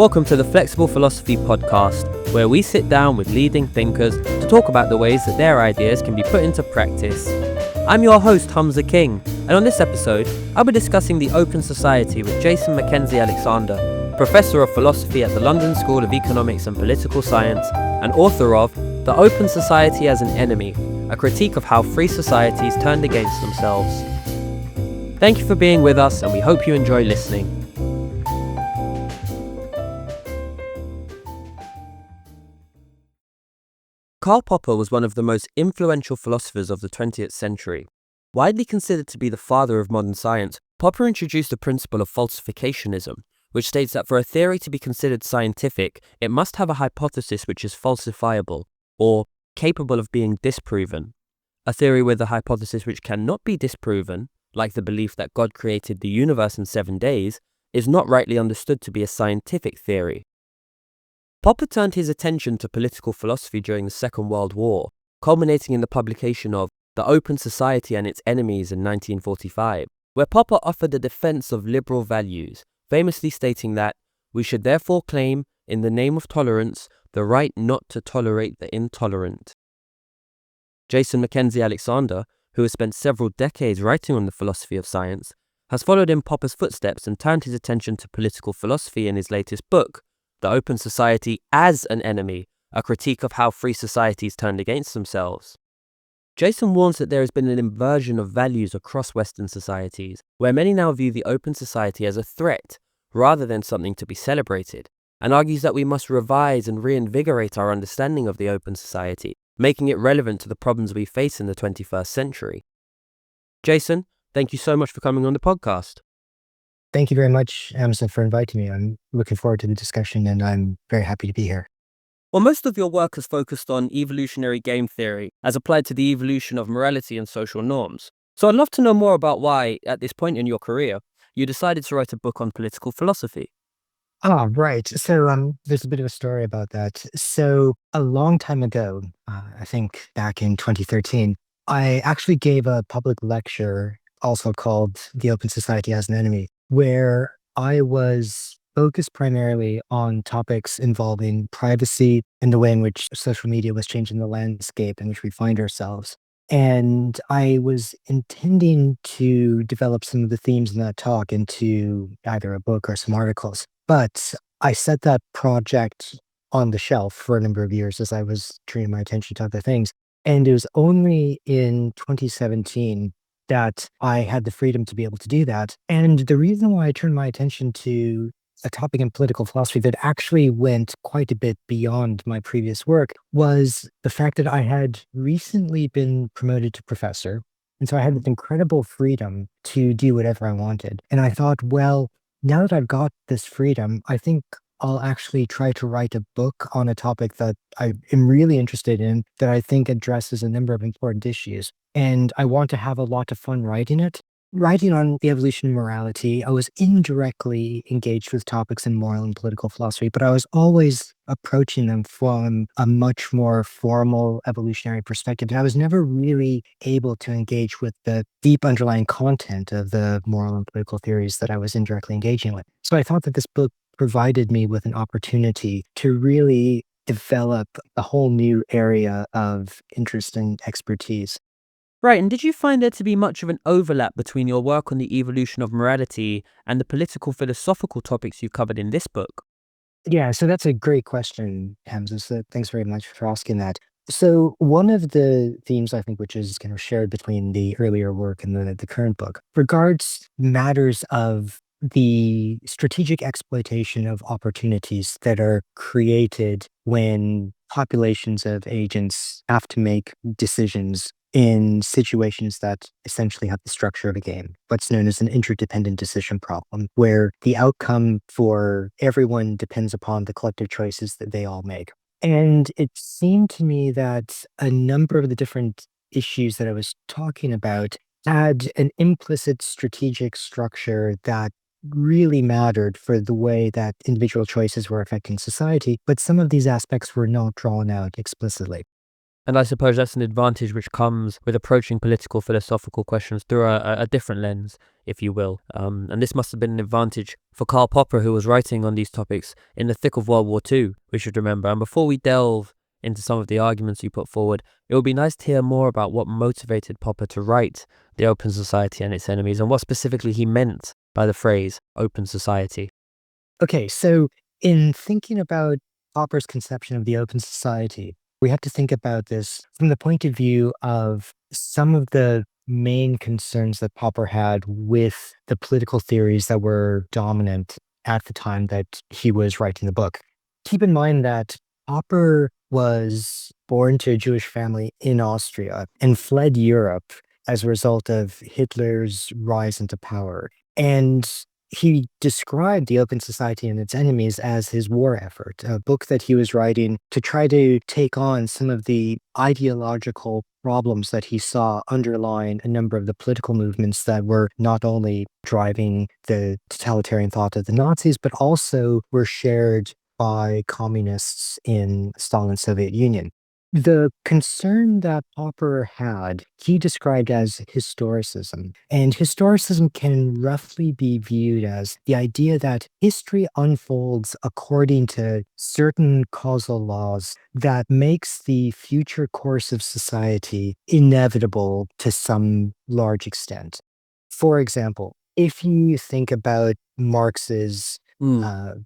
Welcome to the Flexible Philosophy podcast, where we sit down with leading thinkers to talk about the ways that their ideas can be put into practice. I'm your host, Hamza King, and on this episode, I'll be discussing the Open Society with Jason McKenzie Alexander, Professor of Philosophy at the London School of Economics and Political Science, and author of The Open Society as an Enemy, a critique of how free societies turned against themselves. Thank you for being with us, and we hope you enjoy listening. Karl Popper was one of the most influential philosophers of the 20th century. Widely considered to be the father of modern science, Popper introduced the principle of falsificationism, which states that for a theory to be considered scientific, it must have a hypothesis which is falsifiable, or capable of being disproven. A theory with a hypothesis which cannot be disproven, like the belief that God created the universe in 7 days, is not rightly understood to be a scientific theory. Popper turned his attention to political philosophy during the Second World War, culminating in the publication of The Open Society and Its Enemies in 1945, where Popper offered a defense of liberal values, famously stating that we should therefore claim, in the name of tolerance, the right not to tolerate the intolerant. Jason McKenzie Alexander, who has spent several decades writing on the philosophy of science, has followed in Popper's footsteps and turned his attention to political philosophy in his latest book, The Open Society as an Enemy, a critique of how free societies turned against themselves. Jason warns that there has been an inversion of values across Western societies, where many now view the open society as a threat rather than something to be celebrated, and argues that we must revise and reinvigorate our understanding of the open society, making it relevant to the problems we face in the 21st century. Jason, thank you so much for coming on the podcast. Thank you very much, Hamza, for inviting me. I'm looking forward to the discussion, and I'm very happy to be here. Well, most of your work has focused on evolutionary game theory as applied to the evolution of morality and social norms. So I'd love to know more about why, at this point in your career, you decided to write a book on political philosophy. Right. So there's a bit of a story about that. So a long time ago, I think back in 2013, I actually gave a public lecture, also called The Open Society as an Enemy, where I was focused primarily on topics involving privacy and the way in which social media was changing the landscape in which we find ourselves. And I was intending to develop some of the themes in that talk into either a book or some articles. But I set that project on the shelf for a number of years as I was turning my attention to other things. And it was only in 2017 that I had the freedom to be able to do that. And the reason why I turned my attention to a topic in political philosophy that actually went quite a bit beyond my previous work was the fact that I had recently been promoted to professor. And so I had this incredible freedom to do whatever I wanted. And I thought, well, now that I've got this freedom, I think I'll actually try to write a book on a topic that I am really interested in, that I think addresses a number of important issues. And I want to have a lot of fun writing it. Writing on the evolution of morality, I was indirectly engaged with topics in moral and political philosophy, but I was always approaching them from a much more formal evolutionary perspective. And I was never really able to engage with the deep underlying content of the moral and political theories that I was indirectly engaging with. So I thought that this book provided me with an opportunity to really develop a whole new area of interest and expertise. Right, and did you find there to be much of an overlap between your work on the evolution of morality and the political philosophical topics you covered in this book? Yeah, so that's a great question, Hamza. So thanks very much for asking that. So one of the themes I think which is kind of shared between the earlier work and the current book regards matters of the strategic exploitation of opportunities that are created when populations of agents have to make decisions in situations that essentially have the structure of a game, what's known as an interdependent decision problem, where the outcome for everyone depends upon the collective choices that they all make. And it seemed to me that a number of the different issues that I was talking about had an implicit strategic structure that really mattered for the way that individual choices were affecting society, but some of these aspects were not drawn out explicitly. And I suppose that's an advantage which comes with approaching political philosophical questions through a different lens, if you will. And this must have been an advantage for Karl Popper, who was writing on these topics in the thick of World War II, we should remember. And before we delve into some of the arguments you put forward, it would be nice to hear more about what motivated Popper to write The Open Society and Its Enemies, and what specifically he meant by the phrase open society. Okay, so in thinking about Popper's conception of the open society, we have to think about this from the point of view of some of the main concerns that Popper had with the political theories that were dominant at the time that he was writing the book. Keep in mind that Popper was born to a Jewish family in Austria and fled Europe as a result of Hitler's rise into power. And he described The Open Society and Its Enemies as his war effort, a book that he was writing to try to take on some of the ideological problems that he saw underlying a number of the political movements that were not only driving the totalitarian thought of the Nazis, but also were shared by communists in Stalin's Soviet Union. The concern that Popper had, he described as historicism. And historicism can roughly be viewed as the idea that history unfolds according to certain causal laws that makes the future course of society inevitable to some large extent. For example, if you think about Marx's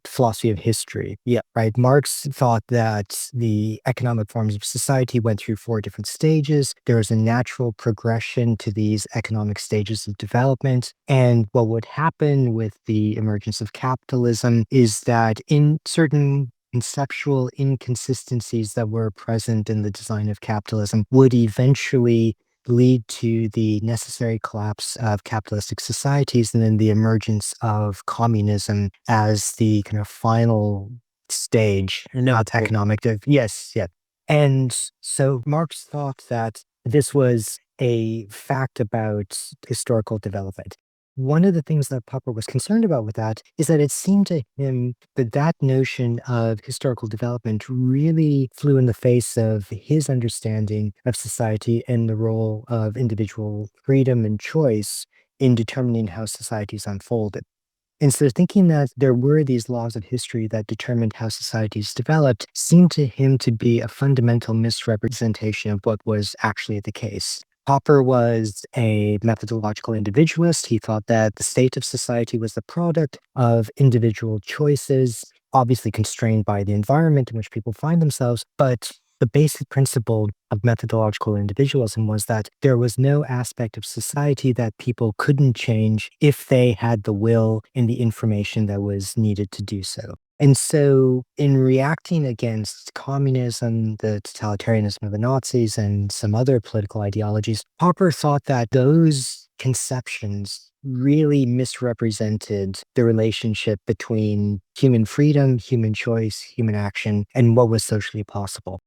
philosophy of history. Yeah, right. Marx thought that the economic forms of society went through four different stages. There was a natural progression to these economic stages of development. And what would happen with the emergence of capitalism is that in certain conceptual inconsistencies that were present in the design of capitalism would eventually lead to the necessary collapse of capitalistic societies and then the emergence of communism as the kind of final stage of economic. Yes, yeah. And so Marx thought that this was a fact about historical development. One of the things that Popper was concerned about with that is that it seemed to him that that notion of historical development really flew in the face of his understanding of society and the role of individual freedom and choice in determining how societies unfolded. And so thinking that there were these laws of history that determined how societies developed seemed to him to be a fundamental misrepresentation of what was actually the case. Popper was a methodological individualist. He thought that the state of society was the product of individual choices, obviously constrained by the environment in which people find themselves. But the basic principle of methodological individualism was that there was no aspect of society that people couldn't change if they had the will and the information that was needed to do so. And so, in reacting against communism, the totalitarianism of the Nazis, and some other political ideologies, Popper thought that those conceptions really misrepresented the relationship between human freedom, human choice, human action, and what was socially possible.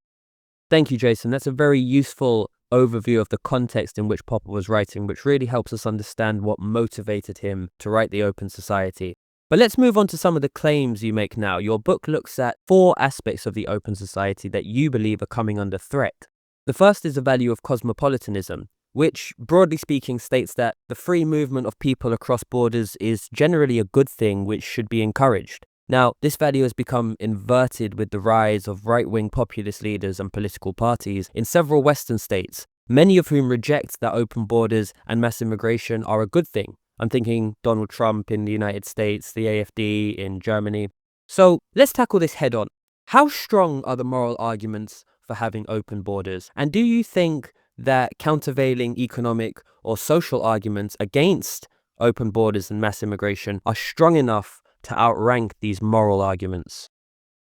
Thank you, Jason. That's a very useful overview of the context in which Popper was writing, which really helps us understand what motivated him to write The Open Society. But let's move on to some of the claims you make now. Your book looks at 4 aspects of the open society that you believe are coming under threat. The first is the value of cosmopolitanism, which, broadly speaking, states that the free movement of people across borders is generally a good thing which should be encouraged. Now, this value has become inverted with the rise of right-wing populist leaders and political parties in several Western states, many of whom reject that open borders and mass immigration are a good thing. I'm thinking Donald Trump in the United States, the AfD in Germany. So let's tackle this head on. How strong are the moral arguments for having open borders? And do you think that countervailing economic or social arguments against open borders and mass immigration are strong enough to outrank these moral arguments?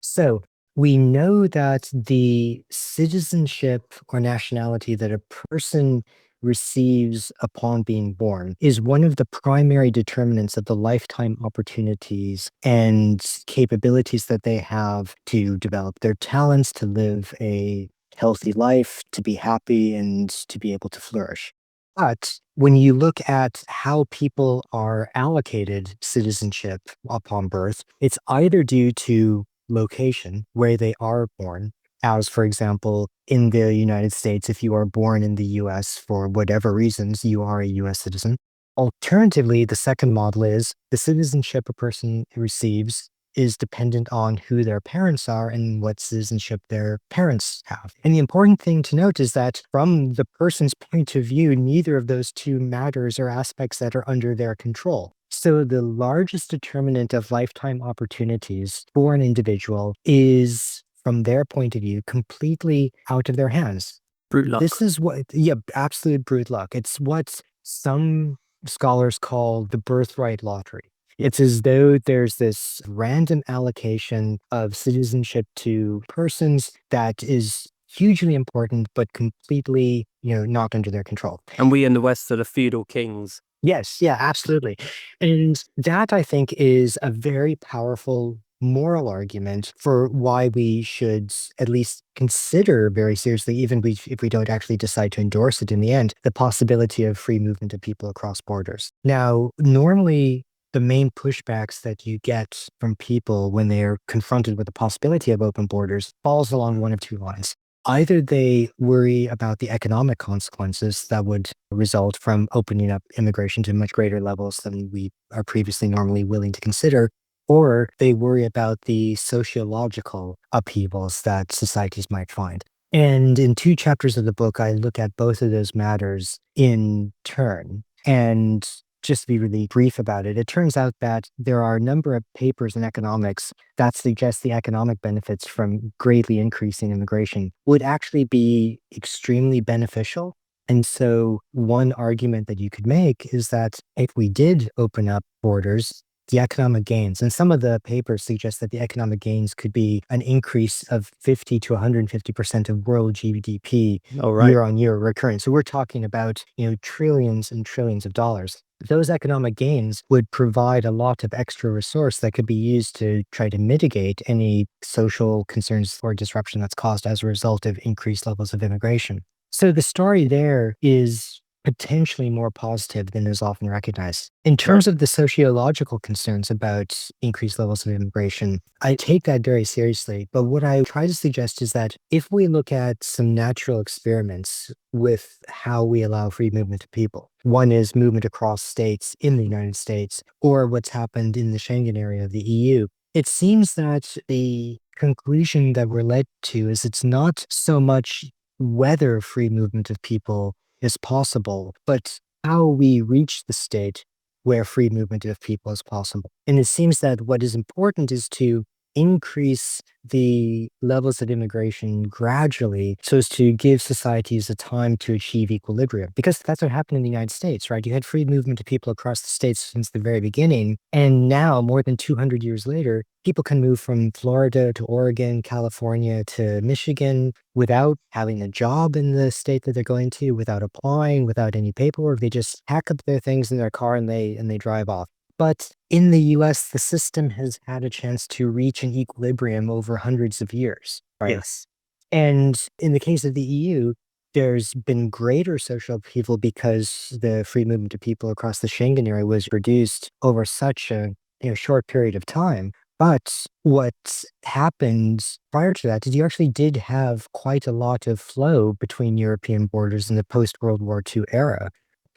So we know that the citizenship or nationality that a person receives upon being born is one of the primary determinants of the lifetime opportunities and capabilities that they have to develop their talents, to live a healthy life, to be happy, and to be able to flourish. But when you look at how people are allocated citizenship upon birth, it's either due to location, where they are born, as, for example, in the United States, if you are born in the US for whatever reasons, you are a US citizen. Alternatively, the second model is the citizenship a person receives is dependent on who their parents are and what citizenship their parents have. And the important thing to note is that from the person's point of view, neither of those two matters or aspects that are under their control. So the largest determinant of lifetime opportunities for an individual is, from their point of view, completely out of their hands. Brute luck. This is what, yeah, absolute brute luck. It's what some scholars call the birthright lottery. It's as though there's this random allocation of citizenship to persons that is hugely important, but completely, not under their control. And we in the West are the feudal kings. Yes, yeah, absolutely. And that, I think, is a very powerful moral argument for why we should at least consider very seriously, even if we don't actually decide to endorse it in the end, the possibility of free movement of people across borders. Now, normally, the main pushbacks that you get from people when they are confronted with the possibility of open borders falls along one of two lines. Either they worry about the economic consequences that would result from opening up immigration to much greater levels than we are previously normally willing to consider, or they worry about the sociological upheavals that societies might find. And in 2 chapters of the book, I look at both of those matters in turn. And just to be really brief about it, it turns out that there are a number of papers in economics that suggest the economic benefits from greatly increasing immigration would actually be extremely beneficial. And so one argument that you could make is that if we did open up borders, the economic gains, and some of the papers suggest that the economic gains could be an increase of 50 to 150% of world GDP year on year recurring. So we're talking about, trillions and trillions of dollars. Those economic gains would provide a lot of extra resource that could be used to try to mitigate any social concerns or disruption that's caused as a result of increased levels of immigration. So the story there is potentially more positive than is often recognized. In terms of the sociological concerns about increased levels of immigration, I take that very seriously. But what I try to suggest is that if we look at some natural experiments with how we allow free movement of people, one is movement across states in the United States, or what's happened in the Schengen area of the EU, it seems that the conclusion that we're led to is it's not so much whether free movement of people is possible, but how we reach the state where free movement of people is possible. And it seems that what is important is to increase the levels of immigration gradually so as to give societies the time to achieve equilibrium. Because that's what happened in the United States, right? You had free movement of people across the states since the very beginning. And now, more than 200 years later, people can move from Florida to Oregon, California to Michigan without having a job in the state that they're going to, without applying, without any paperwork. They just pack up their things in their car and they drive off. But in the US, the system has had a chance to reach an equilibrium over hundreds of years, right? Yes. And in the case of the EU, there's been greater social upheaval because the free movement of people across the Schengen area was reduced over such a short period of time. But what happened prior to that is you actually did have quite a lot of flow between European borders in the post-World War II era.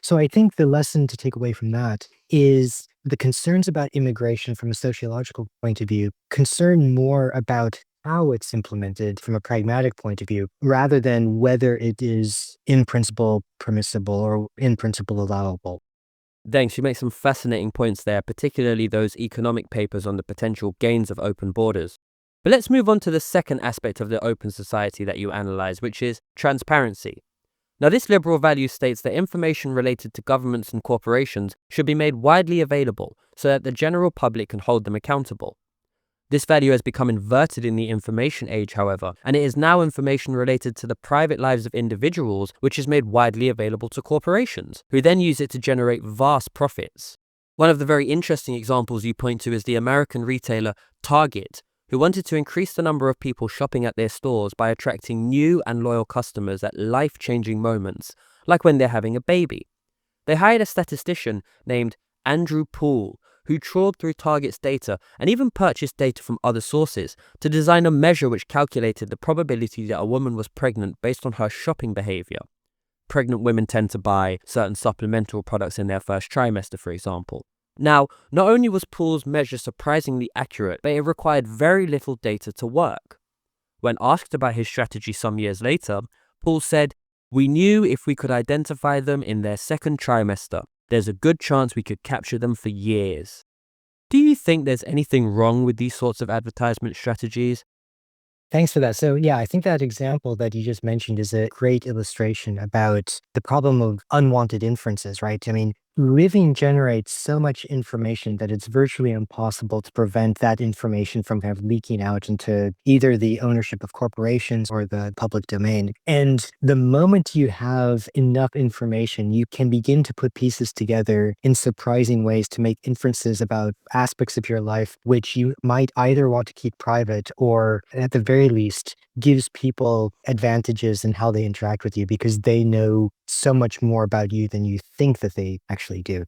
So I think the lesson to take away from that is the concerns about immigration from a sociological point of view concern more about how it's implemented from a pragmatic point of view, rather than whether it is in principle permissible or in principle allowable. Thanks, you make some fascinating points there, particularly those economic papers on the potential gains of open borders. But let's move on to the second aspect of the open society that you analyze, which is transparency. Now, this liberal value states that information related to governments and corporations should be made widely available so that the general public can hold them accountable. This value has become inverted in the information age, however, and it is now information related to the private lives of individuals which is made widely available to corporations, who then use it to generate vast profits. One of the very interesting examples you point to is the American retailer Target, who wanted to increase the number of people shopping at their stores by attracting new and loyal customers at life-changing moments, like when they're having a baby. They hired a statistician named Andrew Poole, who trawled through targets' data and even purchased data from other sources to design a measure which calculated the probability that a woman was pregnant based on her shopping behavior. Pregnant women tend to buy certain supplemental products in their first trimester, for example. Now, not only was Paul's measure surprisingly accurate, but it required very little data to work. When asked about his strategy some years later, Paul said, "We knew if we could identify them in their second trimester, there's a good chance we could capture them for years." Do you think there's anything wrong with these sorts of advertisement strategies? Thanks for that. So, yeah, I think that example that you just mentioned is a great illustration about the problem of unwanted inferences, right? I mean, living generates so much information that it's virtually impossible to prevent that information from kind of leaking out into either the ownership of corporations or the public domain. And the moment you have enough information, you can begin to put pieces together in surprising ways to make inferences about aspects of your life, which you might either want to keep private or, at the very least, gives people advantages in how they interact with you because they know so much more about you than you think that they actually do.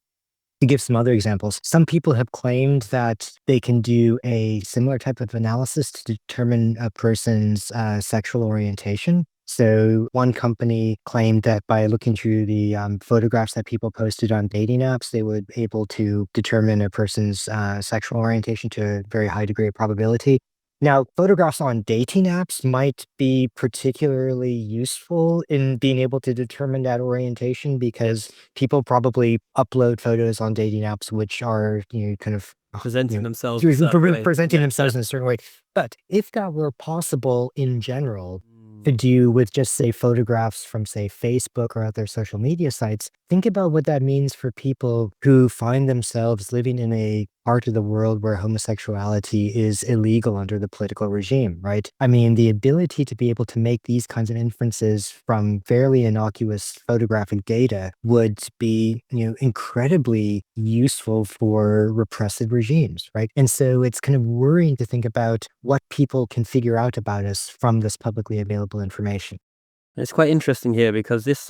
To give some other examples, some people have claimed that they can do a similar type of analysis to determine a person's sexual orientation. So, one company claimed that by looking through the photographs that people posted on dating apps, they would be able to determine a person's sexual orientation to a very high degree of probability. Now, photographs on dating apps might be particularly useful in being able to determine that orientation because people probably upload photos on dating apps which are, kind of, Presenting themselves a certain way. presenting Yeah, themselves yeah. in a certain way. But if that were possible in general to Mm. do with just, say, photographs from, say, Facebook or other social media sites, think about what that means for people who find themselves living in a part of the world where homosexuality is illegal under the political regime, right? I mean, the ability to be able to make these kinds of inferences from fairly innocuous photographic data would be, incredibly useful for repressive regimes, right? And so it's kind of worrying to think about what people can figure out about us from this publicly available information. It's quite interesting here because this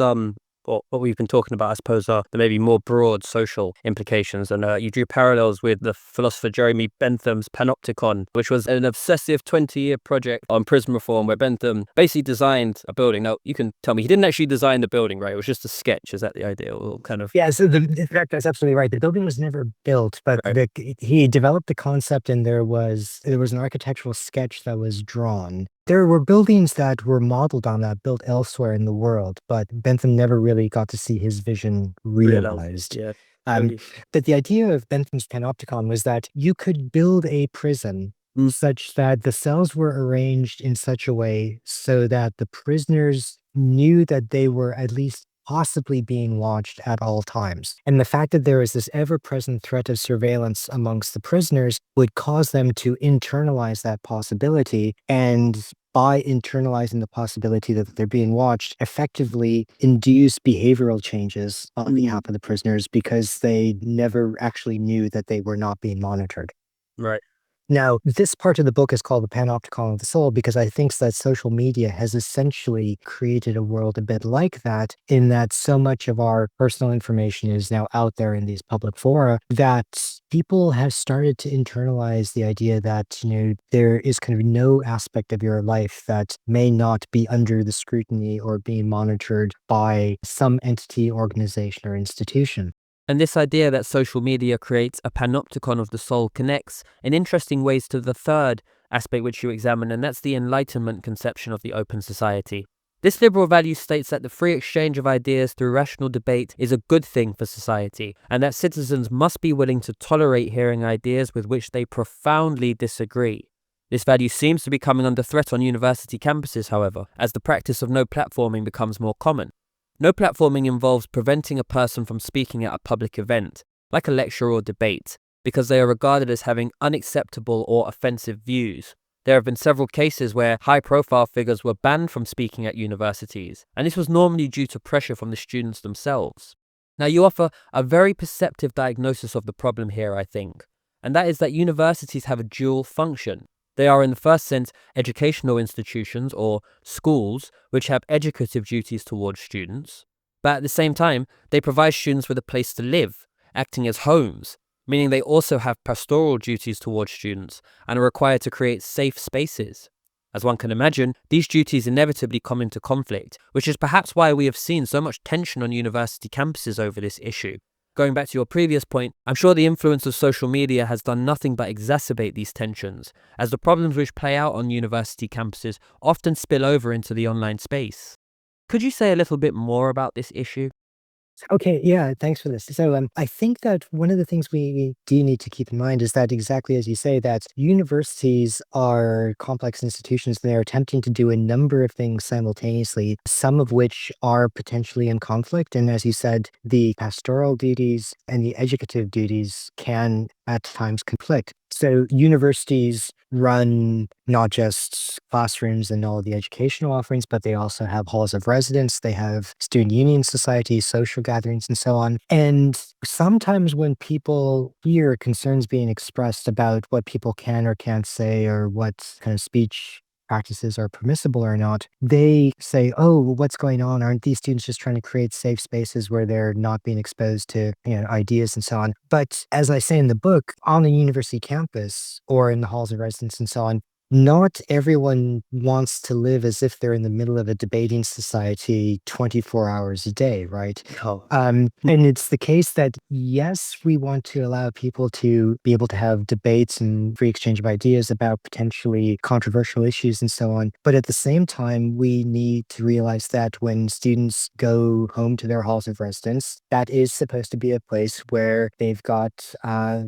what we've been talking about, I suppose, are the maybe more broad social implications. And you drew parallels with the philosopher Jeremy Bentham's Panopticon, which was an obsessive 20-year project on prison reform where Bentham basically designed a building. Now, you can tell me, he didn't actually design the building, right? It was just a sketch. Is that the idea? Or kind of. Yeah, so in fact, that's absolutely right. The building was never built, but Right. he developed the concept, and there was an architectural sketch that was drawn. There were buildings that were modeled on that, built elsewhere in the world, but Bentham never really got to see his vision Realized. realized. Yeah. Um, Totally. but the idea of Bentham's panopticon was that you could build a prison Mm. such that the cells were arranged in such a way so that the prisoners knew that they were at least possibly being watched at all times. And the fact that there is this ever-present threat of surveillance amongst the prisoners would cause them to internalize that possibility, and by internalizing the possibility that they're being watched, effectively induce behavioral changes on behalf of the prisoners because they never actually knew that they were not being monitored. Right. Now, this part of the book is called The Panopticon of the Soul because I think that social media has essentially created a world a bit like that, in that so much of our personal information is now out there in these public fora that people have started to internalize the idea that, there is kind of no aspect of your life that may not be under the scrutiny or being monitored by some entity, organization, or institution. And this idea that social media creates a panopticon of the soul connects in interesting ways to the third aspect which you examine, and that's the Enlightenment conception of the open society. This liberal value states that the free exchange of ideas through rational debate is a good thing for society, and that citizens must be willing to tolerate hearing ideas with which they profoundly disagree. This value seems to be coming under threat on university campuses, however, as the practice of no platforming becomes more common. No platforming involves preventing a person from speaking at a public event, like a lecture or debate, because they are regarded as having unacceptable or offensive views. There have been several cases where high-profile figures were banned from speaking at universities, and this was normally due to pressure from the students themselves. Now, you offer a very perceptive diagnosis of the problem here, I think, and that is that universities have a dual function. They are, in the first sense, educational institutions or schools which have educative duties towards students, but at the same time, they provide students with a place to live, acting as homes, meaning they also have pastoral duties towards students and are required to create safe spaces. As one can imagine, these duties inevitably come into conflict, which is perhaps why we have seen so much tension on university campuses over this issue. Going back to your previous point, I'm sure the influence of social media has done nothing but exacerbate these tensions, as the problems which play out on university campuses often spill over into the online space. Could you say a little bit more about this issue? Okay, yeah, thanks for this. So, I think that one of the things we do need to keep in mind is that exactly as you say, that universities are complex institutions. They're attempting to do a number of things simultaneously, some of which are potentially in conflict. And as you said, the pastoral duties and the educative duties can at times conflict. So universities run not just classrooms and all the educational offerings, but they also have halls of residence, they have student union societies, social gatherings, and so on. And sometimes when people hear concerns being expressed about what people can or can't say or what kind of speech practices are permissible or not, they say, oh, what's going on? Aren't these students just trying to create safe spaces where they're not being exposed to, ideas and so on? But as I say in the book, on the university campus or in the halls of residence and so on, not everyone wants to live as if they're in the middle of a debating society 24 hours a day, right? Oh. And it's the case that, yes, we want to allow people to be able to have debates and free exchange of ideas about potentially controversial issues and so on. But at the same time, we need to realize that when students go home to their halls of residence, that is supposed to be a place where they've got,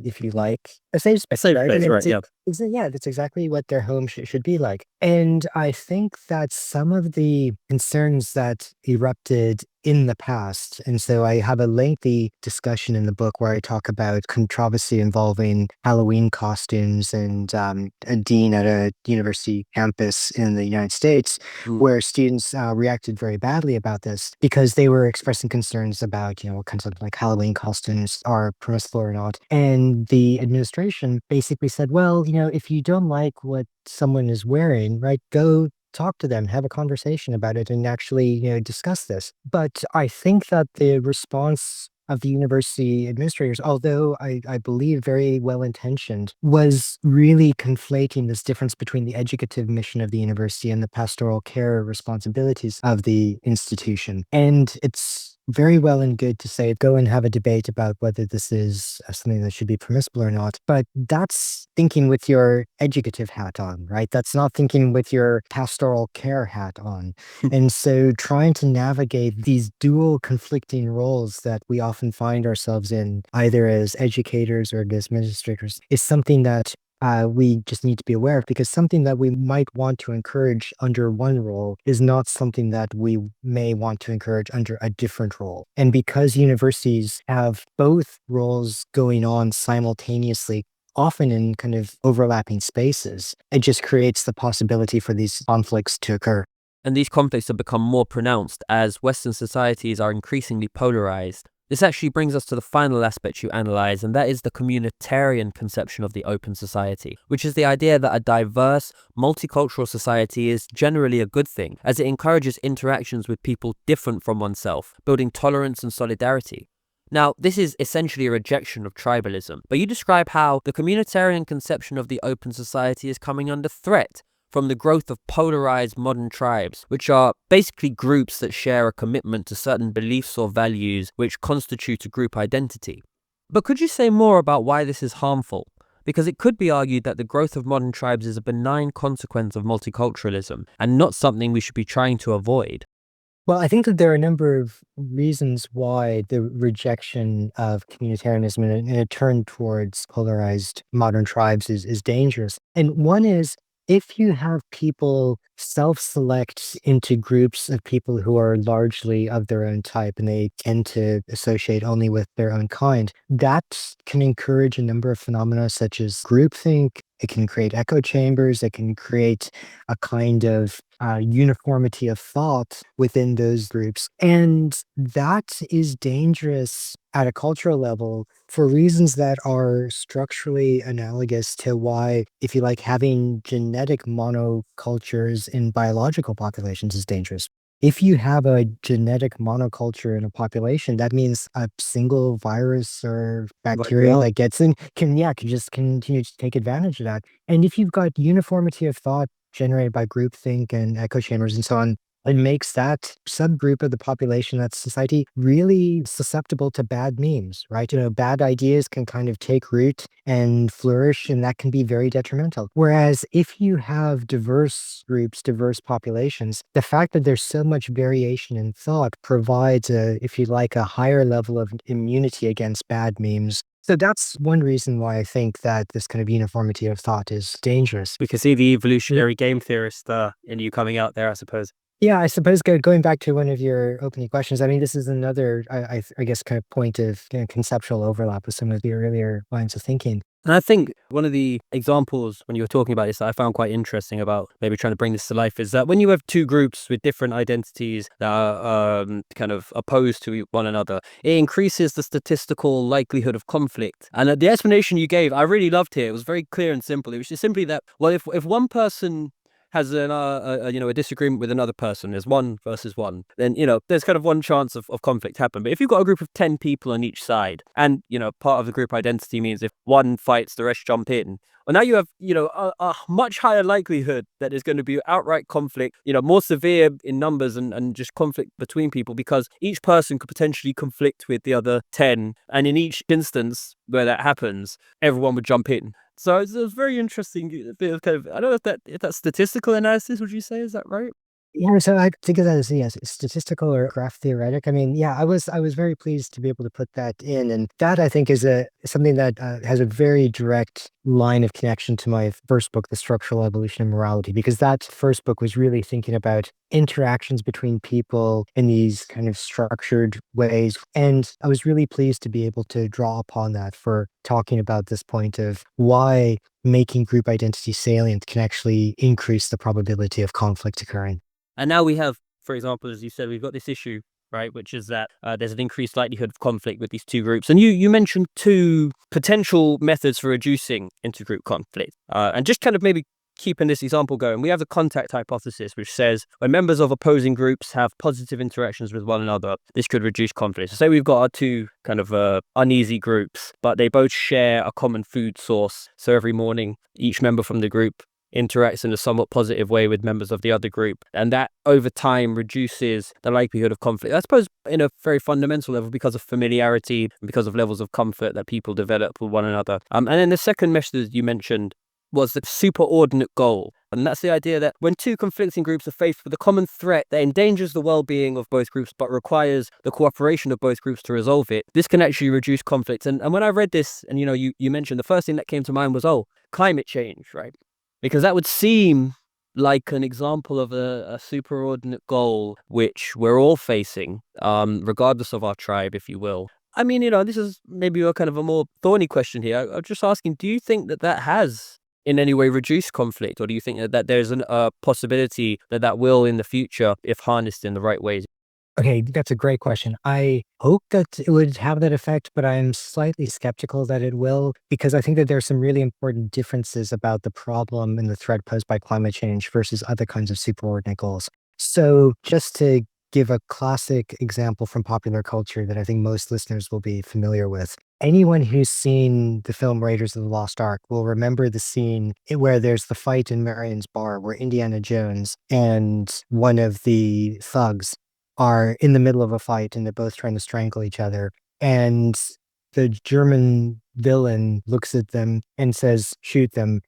if you like, a safe space, Safe right? space, And right, yeah. yeah, that's exactly what their home should be like. And I think that some of the concerns that erupted in the past, and so I have a lengthy discussion in the book where I talk about controversy involving Halloween costumes and a dean at a university campus in the United States, Mm. where students reacted very badly about this because they were expressing concerns about, what kinds of like Halloween costumes are permissible or not. And the administration basically said, well, if you don't like what someone is wearing, right, go talk to them, have a conversation about it, and actually, discuss this. But I think that the response of the university administrators, although I believe very well intentioned, was really conflating this difference between the educative mission of the university and the pastoral care responsibilities of the institution. And it's very well and good to say, go and have a debate about whether this is something that should be permissible or not. But that's thinking with your educative hat on, right? That's not thinking with your pastoral care hat on. And so trying to navigate these dual conflicting roles that we often find ourselves in, either as educators or as administrators, is something that we just need to be aware of, because something that we might want to encourage under one role is not something that we may want to encourage under a different role. And because universities have both roles going on simultaneously, often in kind of overlapping spaces, it just creates the possibility for these conflicts to occur. And these conflicts have become more pronounced as Western societies are increasingly polarized. This actually brings us to the final aspect you analyze, and that is the communitarian conception of the open society, which is the idea that a diverse, multicultural society is generally a good thing, as it encourages interactions with people different from oneself, building tolerance and solidarity. Now, this is essentially a rejection of tribalism, but you describe how the communitarian conception of the open society is coming under threat from the growth of polarized modern tribes, which are basically groups that share a commitment to certain beliefs or values which constitute a group identity. But could you say more about why this is harmful? Because it could be argued that the growth of modern tribes is a benign consequence of multiculturalism and not something we should be trying to avoid. Well, I think that there are a number of reasons why the rejection of communitarianism and a turn towards polarized modern tribes is dangerous. And one is, if you have people self-select into groups of people who are largely of their own type and they tend to associate only with their own kind, that can encourage a number of phenomena such as groupthink. It can create echo chambers. It can create a kind of uniformity of thought within those groups. And that is dangerous at a cultural level for reasons that are structurally analogous to why, if you like, having genetic monocultures in biological populations is dangerous. if you have a genetic monoculture in a population, that means a single virus or Right. bacteria that gets in can just continue to take advantage of that. And if you've got uniformity of thought generated by groupthink and echo chambers and so on, it makes that subgroup of the population, that society, really susceptible to bad memes, right? Bad ideas can kind of take root and flourish, and that can be very detrimental. Whereas if you have diverse groups, diverse populations, the fact that there's so much variation in thought provides if you like, a higher level of immunity against bad memes. So that's one reason why I think that this kind of uniformity of thought is dangerous. We can see the evolutionary game theorist in you coming out there, I suppose. Yeah, I suppose going back to one of your opening questions, I mean, this is another, I guess, kind of point of conceptual overlap with some of the earlier lines of thinking. And I think one of the examples when you were talking about this that I found quite interesting about maybe trying to bring this to life is that when you have two groups with different identities that are kind of opposed to one another, it increases the statistical likelihood of conflict. And the explanation you gave, I really loved here. It was very clear and simple. It was just simply that, well, if one person has a disagreement with another person, there's one versus one, then there's kind of one chance of conflict happen. But if you've got a group of 10 people on each side, and part of the group identity means if one fights, the rest jump in, well, now you have a much higher likelihood that there's going to be outright conflict, more severe in numbers and just conflict between people, because each person could potentially conflict with the other 10, and in each instance where that happens, everyone would jump in. So it was very interesting bit of kind of, I don't know if that's statistical analysis, would you say? Is that right? Yeah, so I think of that as, yes, statistical or graph theoretic. I mean, yeah, I was very pleased to be able to put that in, and that I think is something that has a very direct line of connection to my first book, The Structural Evolution of Morality, because that first book was really thinking about interactions between people in these kind of structured ways, and I was really pleased to be able to draw upon that for talking about this point of why making group identity salient can actually increase the probability of conflict occurring. And now we have, for example, as you said, we've got this issue, right, which is that there's an increased likelihood of conflict with these two groups. And you mentioned two potential methods for reducing intergroup conflict. And just kind of maybe keeping this example going, we have the contact hypothesis, which says when members of opposing groups have positive interactions with one another, this could reduce conflict. So say we've got our two kind of uneasy groups, but they both share a common food source. So every morning, each member from the group interacts in a somewhat positive way with members of the other group, and that over time reduces the likelihood of conflict, I suppose, in a very fundamental level, because of familiarity and because of levels of comfort that people develop with one another. And then the second method you mentioned was the superordinate goal, and that's the idea that when two conflicting groups are faced with a common threat that endangers the well-being of both groups but requires the cooperation of both groups to resolve it, this can actually reduce conflict. And when I read this, and you mentioned, the first thing that came to mind was, climate change, right? Because that would seem like an example of a superordinate goal which we're all facing, regardless of our tribe, if you will. I mean, this is maybe a kind of a more thorny question here. I'm just asking, do you think that has in any way reduced conflict, or do you think that there's a possibility that will in the future, if harnessed in the right ways? Okay, that's a great question. I hope that it would have that effect, but I'm slightly skeptical that it will, because I think that there's some really important differences about the problem and the threat posed by climate change versus other kinds of superordinate goals. So, just to give a classic example from popular culture that I think most listeners will be familiar with, anyone who's seen the film Raiders of the Lost Ark will remember the scene where there's the fight in Marion's bar, where Indiana Jones and one of the thugs are in the middle of a fight and they're both trying to strangle each other. And the German villain looks at them and says, shoot them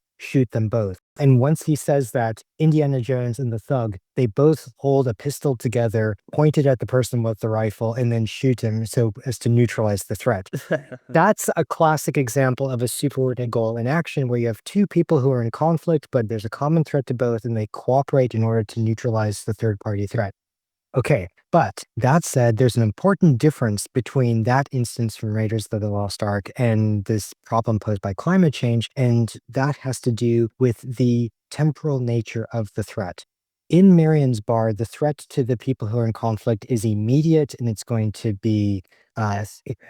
both. And once he says that, Indiana Jones and the thug, they both hold a pistol together, pointed at the person with the rifle, and then shoot him so as to neutralize the threat. That's a classic example of a superordinate goal in action, where you have two people who are in conflict, but there's a common threat to both, and they cooperate in order to neutralize the third party threat. Okay, but that said, there's an important difference between that instance from Raiders of the Lost Ark and this problem posed by climate change, and that has to do with the temporal nature of the threat. In Marion's bar, the threat to the people who are in conflict is immediate, and it's going to be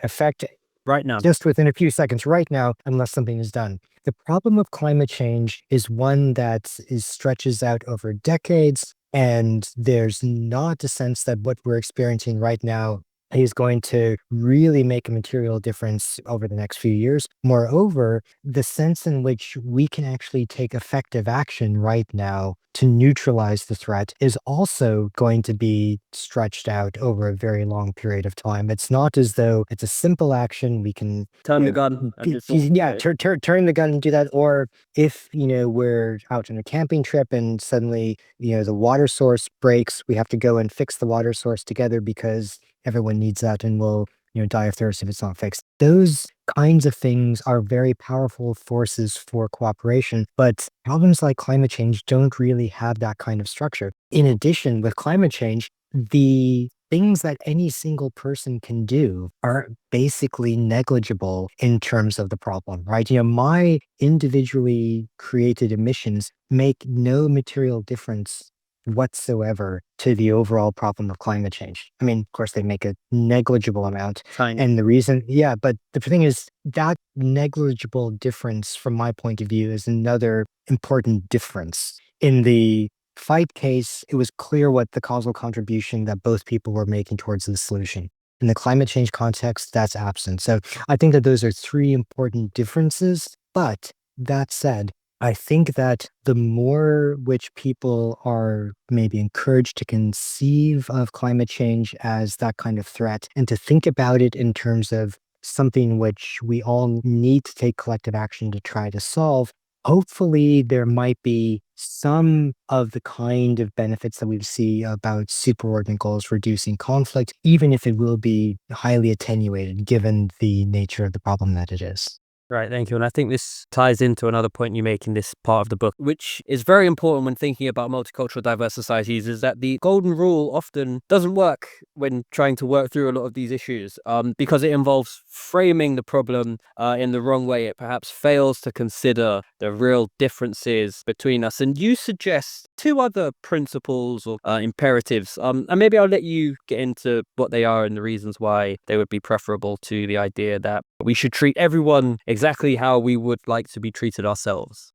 affect Right now. just within a few seconds right now, unless something is done. The problem of climate change is one that stretches out over decades, And there's not a sense that what we're experiencing right now is going to really make a material difference over the next few years. Moreover, the sense in which we can actually take effective action right now to neutralize the threat is also going to be stretched out over a very long period of time. It's not as though it's a simple action. We can Turn the gun and just turn the gun and do that. Or if, we're out on a camping trip and suddenly, the water source breaks, we have to go and fix the water source together because everyone needs that and will, die of thirst if it's not fixed. Those kinds of things are very powerful forces for cooperation, but problems like climate change don't really have that kind of structure. In addition, with climate change, the things that any single person can do are basically negligible in terms of the problem, right? My individually created emissions make no material difference whatsoever to the overall problem of climate change. I mean, of course, they make a negligible amount. tiny. And the reason, yeah, but the thing is, that negligible difference, from my point of view, is another important difference. In the fight case, it was clear what the causal contribution that both people were making towards the solution. In the climate change context, that's absent. So I think that those are three important differences. But that said, I think that the more which people are maybe encouraged to conceive of climate change as that kind of threat and to think about it in terms of something which we all need to take collective action to try to solve, hopefully there might be some of the kind of benefits that we see about superordinate goals reducing conflict, even if it will be highly attenuated given the nature of the problem that it is. Right, thank you. And I think this ties into another point you make in this part of the book, which is very important when thinking about multicultural diverse societies, is that the golden rule often doesn't work when trying to work through a lot of these issues, because it involves framing the problem in the wrong way. It perhaps fails to consider the real differences between us. And you suggest two other principles or imperatives, and maybe I'll let you get into what they are and the reasons why they would be preferable to the idea that we should treat everyone exactly how we would like to be treated ourselves.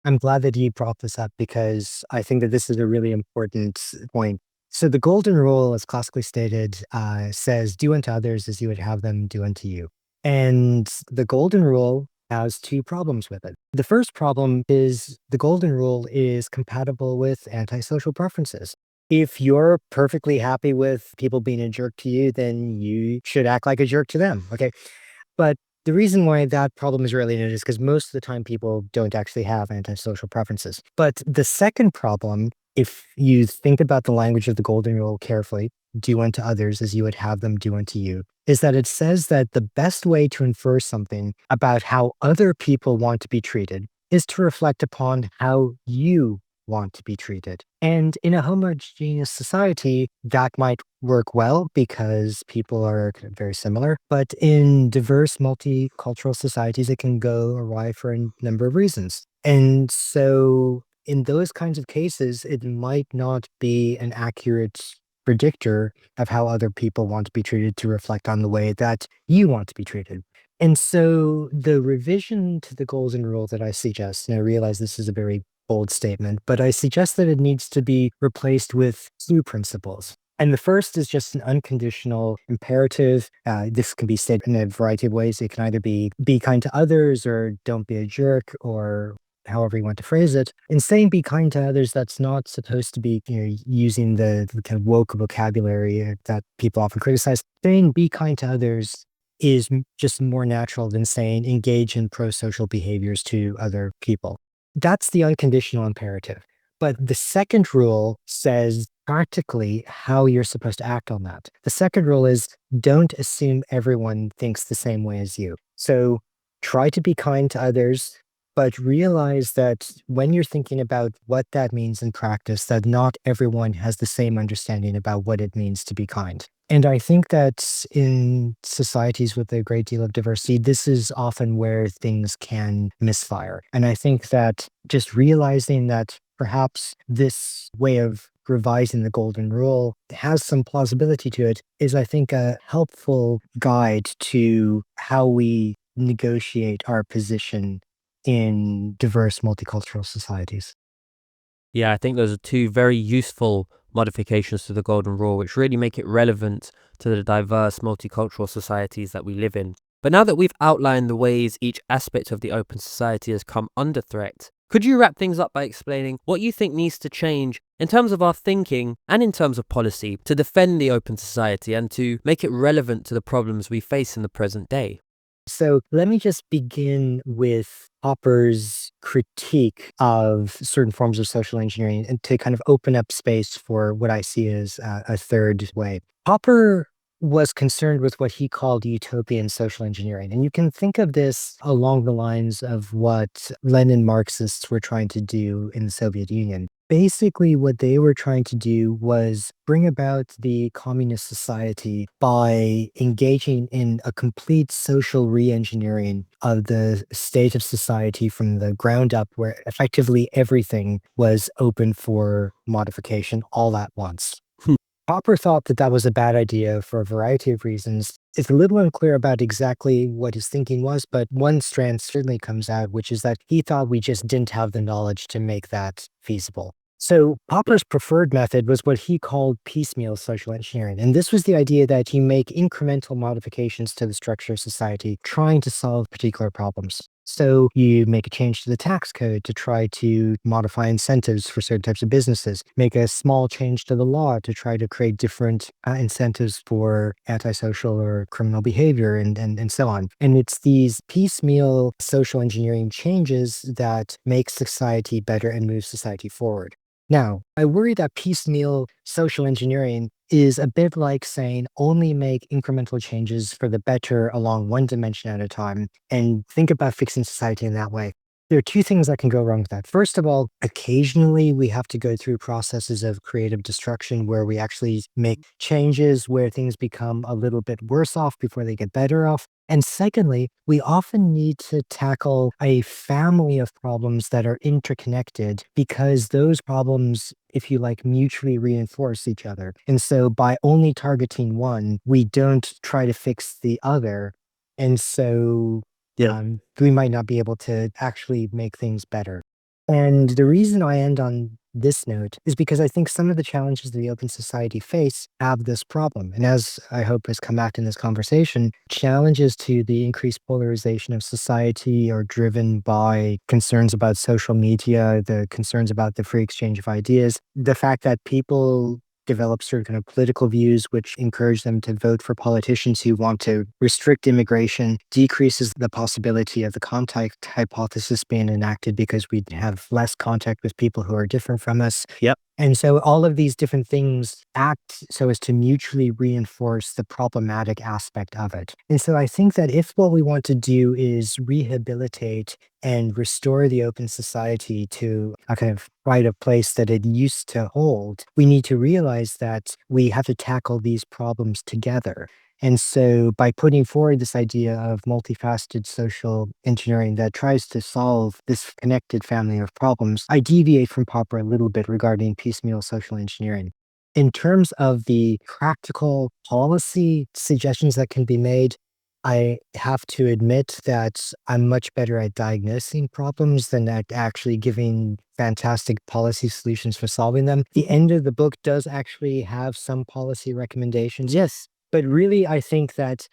I'm glad that you brought this up because I think that this is a really important point. So, the golden rule, as classically stated, says, do unto others as you would have them do unto you. And the golden rule has two problems with it. The first problem is the golden rule is compatible with antisocial preferences. If you're perfectly happy with people being a jerk to you, then you should act like a jerk to them. Okay. But the reason why that problem is related is because most of the time people don't actually have antisocial preferences. But the second problem, if you think about the language of the golden rule carefully, do unto others as you would have them do unto you, is that it says that the best way to infer something about how other people want to be treated is to reflect upon how you want to be treated. And in a homogeneous society, that might work well because people are kind of very similar. But in diverse multicultural societies, it can go awry for a number of reasons. And so in those kinds of cases, it might not be an accurate predictor of how other people want to be treated to reflect on the way that you want to be treated. And so the revision to the golden rule that I suggest, and I realize this is a very bold statement, but I suggest that it needs to be replaced with two principles. And the first is just an unconditional imperative. This can be stated in a variety of ways. It can either be kind to others or don't be a jerk or however you want to phrase it. In saying be kind to others, that's not supposed to be using the kind of woke vocabulary that people often criticize. Saying be kind to others is just more natural than saying engage in pro-social behaviors to other people. That's the unconditional imperative. But the second rule says practically how you're supposed to act on that. The second rule is don't assume everyone thinks the same way as you. So try to be kind to others, but realize that when you're thinking about what that means in practice, that not everyone has the same understanding about what it means to be kind. And I think that in societies with a great deal of diversity, this is often where things can misfire. And I think that just realizing that perhaps this way of revising the golden rule has some plausibility to it is, I think, a helpful guide to how we negotiate our position in diverse multicultural societies. Yeah, I think those are two very useful modifications to the Golden Rule, which really make it relevant to the diverse multicultural societies that we live in. But now that we've outlined the ways each aspect of the open society has come under threat, could you wrap things up by explaining what you think needs to change in terms of our thinking and in terms of policy to defend the open society and to make it relevant to the problems we face in the present day? So let me just begin with Popper's critique of certain forms of social engineering and to kind of open up space for what I see as a third way. Popper was concerned with what he called utopian social engineering. And you can think of this along the lines of what Lenin Marxists were trying to do in the Soviet Union. Basically, what they were trying to do was bring about the communist society by engaging in a complete social re-engineering of the state of society from the ground up, where effectively everything was open for modification all at once. Popper thought that that was a bad idea for a variety of reasons. It's a little unclear about exactly what his thinking was, but one strand certainly comes out, which is that he thought we just didn't have the knowledge to make that feasible. So Popper's preferred method was what he called piecemeal social engineering. And this was the idea that you make incremental modifications to the structure of society, trying to solve particular problems. So you make a change to the tax code to try to modify incentives for certain types of businesses, make a small change to the law to try to create different incentives for antisocial or criminal behavior and so on. And it's these piecemeal social engineering changes that make society better and move society forward. Now, I worry that piecemeal social engineering is a bit like saying only make incremental changes for the better along one dimension at a time and think about fixing society in that way. There are two things that can go wrong with that. First of all, occasionally we have to go through processes of creative destruction where we actually make changes where things become a little bit worse off before they get better off. And secondly, we often need to tackle a family of problems that are interconnected because those problems, if you like, mutually reinforce each other. And so by only targeting one, we don't try to fix the other. And so Yeah. we might not be able to actually make things better. And the reason I end on this note is because I think some of the challenges that the open society face have this problem. And as I hope has come out in this conversation, challenges to the increased polarization of society are driven by concerns about social media, the concerns about the free exchange of ideas, the fact that people develop certain kind of political views which encourage them to vote for politicians who want to restrict immigration, decreases the possibility of the contact hypothesis being enacted because we have less contact with people who are different from us. Yep. And so all of these different things act so as to mutually reinforce the problematic aspect of it. And so I think that if what we want to do is rehabilitate and restore the open society to a kind of pride of place that it used to hold, we need to realize that we have to tackle these problems together. And so by putting forward this idea of multifaceted social engineering that tries to solve this connected family of problems, I deviate from Popper a little bit regarding piecemeal social engineering. In terms of the practical policy suggestions that can be made, I have to admit that I'm much better at diagnosing problems than at actually giving fantastic policy solutions for solving them. The end of the book does actually have some policy recommendations. Yes. But really, I think that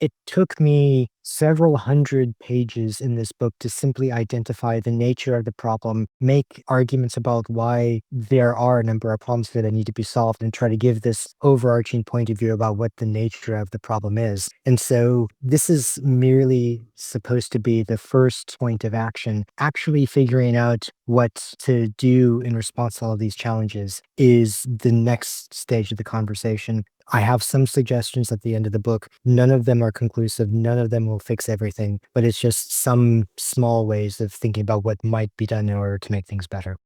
it took me several hundred pages in this book to simply identify the nature of the problem, make arguments about why there are a number of problems that need to be solved, and try to give this overarching point of view about what the nature of the problem is. And so this is merely supposed to be the first point of action. Actually figuring out what to do in response to all of these challenges is the next stage of the conversation. I have some suggestions at the end of the book. None of them are conclusive. None of them will fix everything, but it's just some small ways of thinking about what might be done in order to make things better.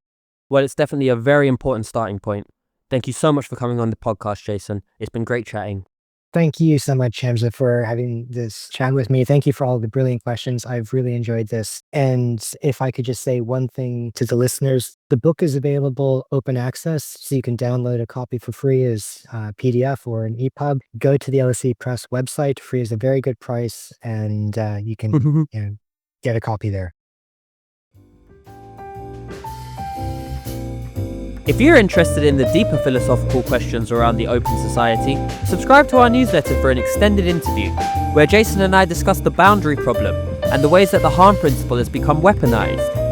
Well, it's definitely a very important starting point. Thank you so much for coming on the podcast, Jason. It's been great chatting. Thank you so much, Hamza, for having this chat with me. Thank you for all the brilliant questions. I've really enjoyed this. And if I could just say one thing to the listeners, the book is available open access, so you can download a copy for free as a PDF or an EPUB. Go to the LSE Press website. Free is a very good price, and you can get a copy there. If you're interested in the deeper philosophical questions around the open society, subscribe to our newsletter for an extended interview, where Jason and I discuss the boundary problem and the ways that the harm principle has become weaponized.